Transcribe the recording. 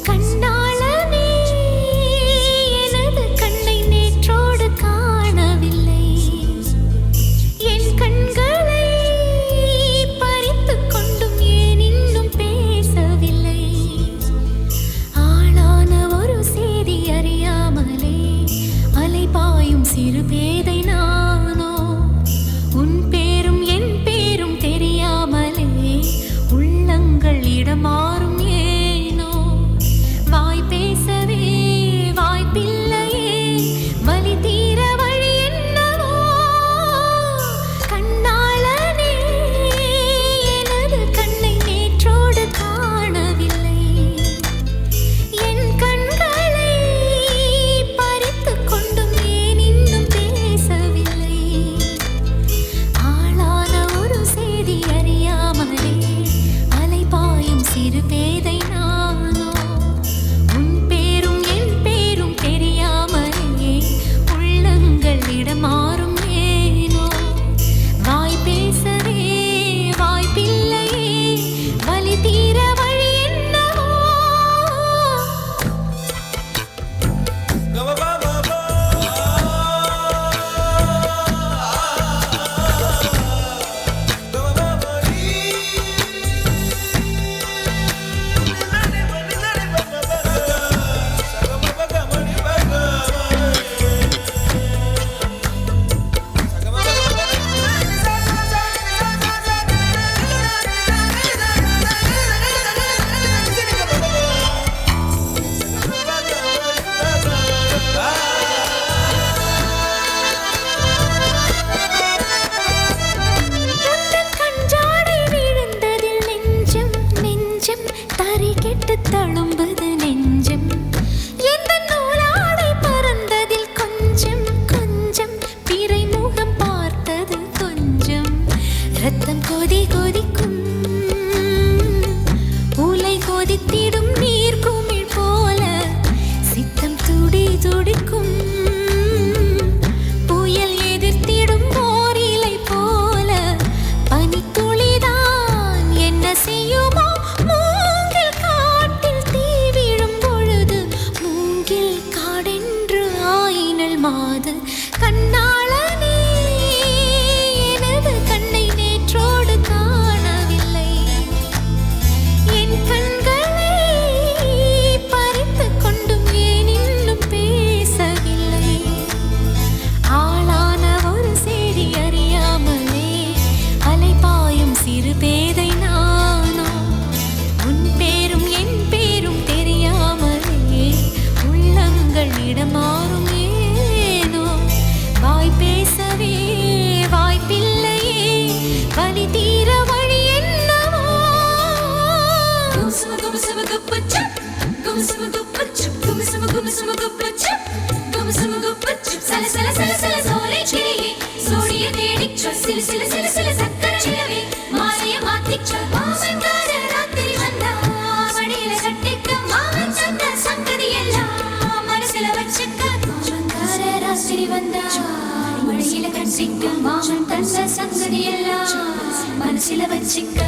கண்ணாளனே எனது கண்ணை நேற்றோடு காணவில்லை. என் கண்களை பறித்துக் கொண்டும் ஏன் இன்னும் பேசவில்லை? ஆளான ஒரு செய்தி அறியாமலே அலைபாயும் சிறு பேதை நானோ. உன் பேரும் என் பேரும் தெரியாமலே உள்ளங்கள் இடமாறும் ஏனோ. வாய் பேசவே வாய்ப்பில்லையே, வலி தீர வழி என்னவோ. கண்ணாளனே எனது கண்ணை நேற்றோடு காணவில்லை. என் கண்களை பறித்துக் கொண்டும் ஏன் இன்னும் பேசவில்லை? ஆளான ஒரு செய்தி அறியாமலே அலைபாயும் சிறு பேதை நானோ. உன் பேரும் என் பேரும் தெரியாமலே உள்ளங்கள் இடமாறும் ஏனோ. வாய் பேசவே வாய்ப்பில்லையே, வலி தீர வழி என்னவோ. உந்தன் கஞ்சாடை விழுந்ததில் நெஞ்சம் நெஞ்சம் தறிகெட்டு தழும்புது நெஞ்சம். எந்த நூலாடை பறந்ததில் கொஞ்சம் கொஞ்சம் பிறை முகம் பார்த்தது கொஞ்சம். ரத்தம் கொதி கொதிக்கும், உலை கொதித்திடும் நீர் குமிழ் போல சித்தம் துடி துடிக்கும். புயல் எதிர்த்திடும் ஓர் இலை போல பனித்துளிதான் என்ன செய்யுமோ. மூங்கில் காட்டில் தீ விழும் பொழுது மூங்கில் காடென்று ஆயினல் மாது. கண்ணாளனே எனது கண்ணை நேற்றோடு காணவில்லை. என் கண்களை பறித்துக் கொண்டும் ஏன் இன்னும் பேசவில்லை? ஆளான ஒரு செய்தி அறியாமலே அலைபாயும் சிறு பேதை நானோ. உன் பேரும் என் பேரும் தெரியாமலே உள்ளங்கள் இடமாறும் ஏனோ. வாய் பேசவே வாய்ப்பில்லையே, வலி தீர வழி என்னவோ. மனசில வச்சிக்க